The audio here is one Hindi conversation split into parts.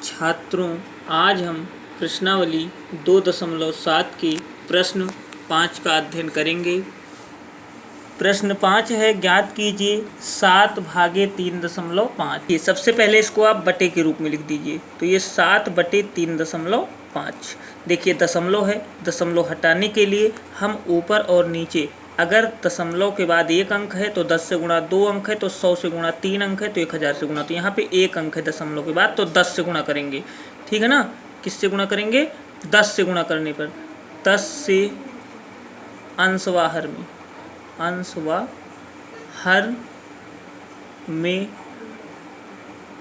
छात्रों, आज हम प्रश्नावली 2.7 के प्रश्न 5 का अध्ययन करेंगे। प्रश्न 5 है, ज्ञात कीजिए 7 भागे 3.5। ये सबसे पहले इसको आप बटे के रूप में लिख दीजिए। तो ये 7 बटे 3.5। देखिए दशमलव है, दशमलव हटाने के लिए हम ऊपर और नीचे, अगर दशमलव के बाद एक अंक है तो 10 से गुणा 2 अंक है, तो 100 से गुणा 3 अंक है, तो 1000 से गुणा, तो यहाँ पे एक अंक है दशमलव के बाद, तो 10 से गुणा करेंगे। ठीक है ना, किससे गुणा करेंगे? 10 से गुणा करने पर 10 से अंशवा हर में, अंशवा हर में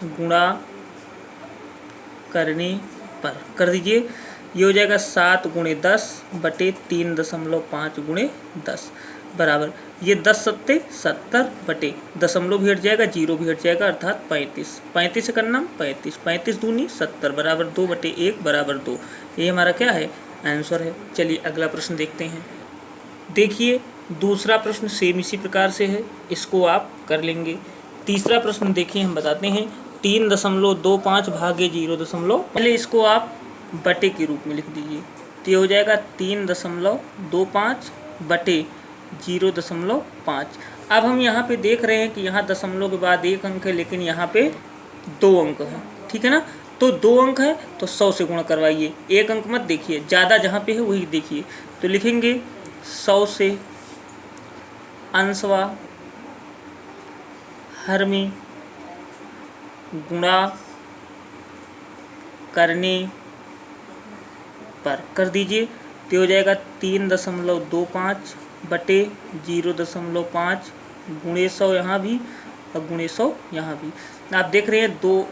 गुणा करने पर कर दीजिए। ये हो जाएगा 7 गुणे 10 बटे 3.5 गुणे 10 बराबर, ये 10 सत्ते 70 बटे, दशमलव भी हट जाएगा, जीरो भी हट जाएगा, अर्थात 35। 35 से करना 35, 35 दूनी 70 बराबर 2 बटे 1 बराबर 2। ये हमारा क्या है? आंसर है। चलिए अगला प्रश्न देखते हैं। देखिए दूसरा प्रश्न सेम इसी प्रकार से है, इसको आप कर लेंगे। तीसरा प्रश्न देखिए, हम बताते हैं 3.25 भागे 0. पहले इसको आप बटे के रूप में लिख दीजिए। तो ये हो जाएगा 3.25 बटे 0.5। अब हम यहाँ पे देख रहे हैं कि यहाँ दशमलव के बाद एक अंक है, लेकिन यहाँ पे 2 अंक है। ठीक है ना, तो 2 अंक है तो 100 से गुणा करवाइए, एक अंक मत देखिए, ज़्यादा जहाँ पे है वही देखिए। तो लिखेंगे 100 से अंशवा हर में गुणा करने पर कर दीजिए। तो हो जाएगा 3.25 बटे 0.5 गुणे 100 यहाँ भी और गुणे 100 यहाँ भी। आप देख रहे हैं 2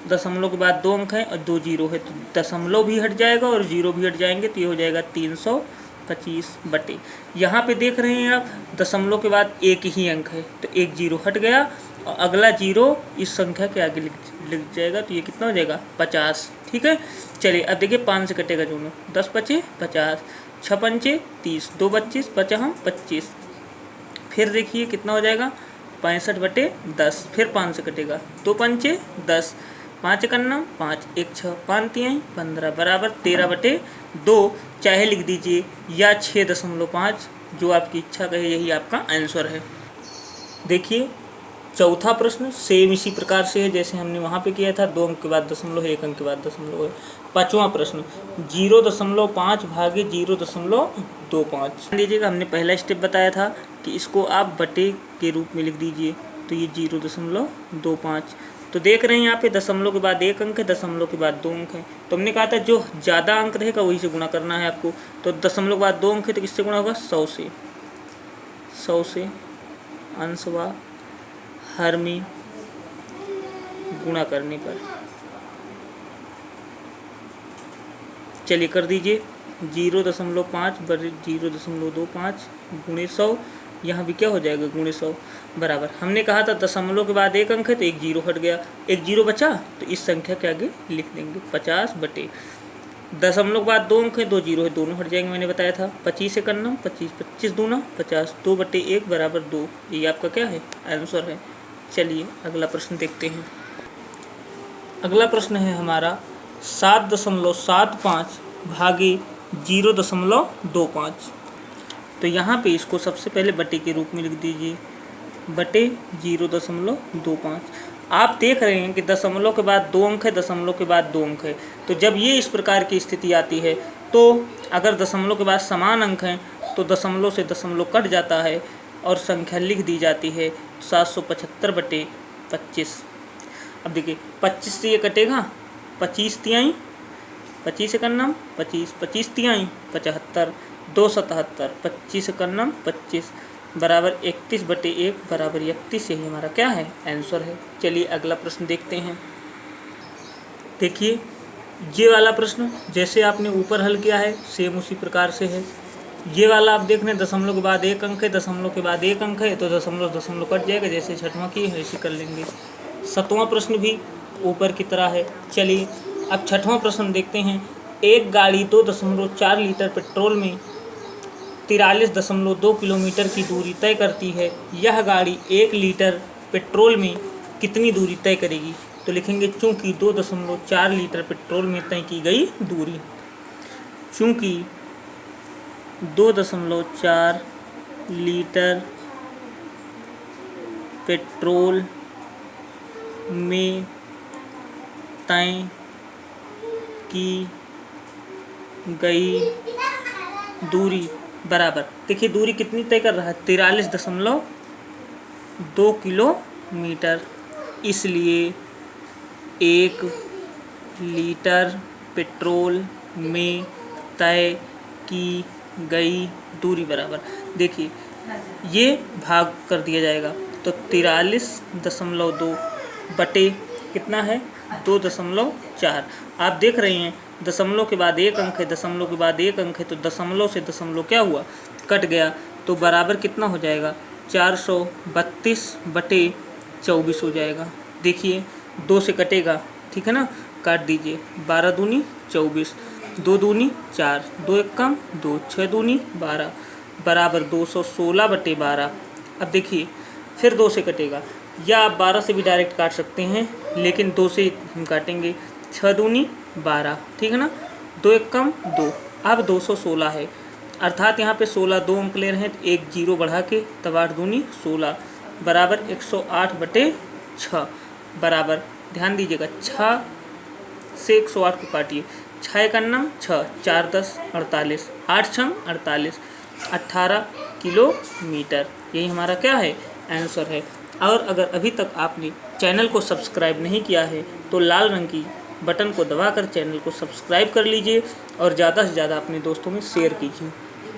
दशमलव के बाद 2 अंक हैं और 2 जीरो है, तो दशमलव भी हट जाएगा और जीरो भी हट जाएंगे, तो ये हो जाएगा 325 बटे। यहाँ पे देख रहे हैं आप दशमलव के बाद एक ही अंक है, तो एक जीरो हट गया और अगला जीरो इस संख्या के आगे लिख जाएगा, तो ये कितना हो जाएगा? 50। ठीक है, चलिए अब देखिए 5 से कटेगा दोनों, 10 पचे 50, 6 पंचे 30, 2 25, 25। फिर देखिए कितना हो जाएगा? 65 बटे 10। फिर 5 से कटेगा, 2 पंचे 10, 5 एकन्ना 5, 1 6, 5 3 15 बराबर 13 बटे 2। चाहे लिख दीजिए या 6.5, जो आपकी इच्छा कहे, यही आपका आंसर है। देखिए चौथा प्रश्न सेम इसी प्रकार से है जैसे हमने वहाँ पे किया था, 2 अंक के बाद दशमलव है, 1 अंक के बाद दशमलव है। पाँचवा प्रश्न 0.5 भागे 0.25। मान लीजिएगा हमने पहला स्टेप बताया था कि इसको आप बटे के रूप में लिख दीजिए। तो ये 0.25, तो देख रहे हैं यहाँ पे दशमलव के बाद एक अंक है, दशमलव के बाद 2 अंक है, तो हमने कहा था जो ज़्यादा अंक रहेगा वही से गुणा करना है आपको। तो दशमलव के बाद 2 अंक है तो किससे गुणा होगा? 100 से अंशवा हर में गुणा करने पर। चलिए कर दीजिए 0.5 बटे 0.25 गुणे 100, यहाँ भी क्या हो जाएगा? गुणे 100 बराबर, हमने कहा था दशमलव के बाद एक अंक है तो एक जीरो हट गया, एक जीरो बचा, तो इस संख्या के आगे लिख देंगे 50 बटे, दशमलव के बाद 2 अंक है, 2 जीरो है, दोनों हट जाएंगे, मैंने बताया था। 25 से करना 25, 25 दूना 50, 2 बटे 1 बराबर 2। ये आपका क्या है? आंसर है। चलिए अगला प्रश्न देखते हैं। अगला प्रश्न है हमारा 7.75 भागे 0.25। तो यहाँ पे इसको सबसे पहले बटे के रूप में लिख दीजिए, बटे 0.25। आप देख रहे हैं कि दशमलव के बाद 2 अंक है, दशमलव के बाद 2 अंक है, तो जब ये इस प्रकार की स्थिति आती है, तो अगर दशमलव के बाद समान अंक हैं तो दशमलव से दशमलव कट जाता है और संख्या लिख दी जाती है 775 बटे 25। अब देखिए 25 से ये कटेगा, 25 तिहाई, 25 से करना 25, 25 तिहाई 75, 277, 25 से करना 25 बराबर 31 बटे 1 बराबर 31। यही हमारा क्या है? आंसर है। चलिए अगला प्रश्न देखते हैं। देखिए ये वाला प्रश्न जैसे आपने ऊपर हल किया है सेम उसी प्रकार से है। ये वाला आप देख रहे हैं दशमलव के बाद एक अंक है, दशमलव के बाद एक अंक है, तो दशमलव कट जाएगा, जैसे छठवां की है ऐसे कर लेंगे। सातवां प्रश्न भी ऊपर की तरह है। चलिए अब छठवां प्रश्न देखते हैं। एक गाड़ी 2.4 लीटर पेट्रोल में 43.2 किलोमीटर की दूरी तय करती है। यह गाड़ी 1 लीटर पेट्रोल में कितनी दूरी तय करेगी? तो लिखेंगे चूँकि 2.4 लीटर पेट्रोल में तय की गई दूरी। चूँकि 2.4 लीटर पेट्रोल में तय की गई दूरी बराबर, देखिए दूरी कितनी तय कर रहा है, 43.2 किलोमीटर। इसलिए 1 लीटर पेट्रोल में तय की गई दूरी बराबर, देखिए ये भाग कर दिया जाएगा तो 43.2 बटे कितना है 2.4। आप देख रहे हैं दशमलव के बाद एक अंक है, दशमलव के बाद एक अंक है, तो दशमलव से दशमलव क्या हुआ, कट गया, तो बराबर कितना हो जाएगा 432/24 हो जाएगा। देखिए 2 से कटेगा, ठीक है ना, काट दीजिए, 12 दूनी 24, 2 दूनी 4, 2 एक कम 2, 6 दूनी 12 बराबर 216/12। अब देखिए फिर 2 से कटेगा, या आप 12 से भी डायरेक्ट काट सकते हैं, लेकिन 2 से हम काटेंगे, 6 दूनी 12, ठीक है ना, 2 एक कम 2, अब 216 है, अर्थात यहाँ पे 16 2 अंक ले रहे हैं तो एक जीरो बढ़ा के, तब 8 दूनी 16 बराबर 108/6 बराबर, ध्यान दीजिएगा 6 से 108 को काटिए, 6 एक अन्नम 6, 4 10 48, 8 छंग 48, 18 किलोमीटर। यही हमारा क्या है, आंसर है। और अगर अभी तक आपने चैनल को सब्सक्राइब नहीं किया है तो लाल रंग की बटन को दबाकर चैनल को सब्सक्राइब कर लीजिए और ज़्यादा से ज़्यादा अपने दोस्तों में शेयर कीजिए।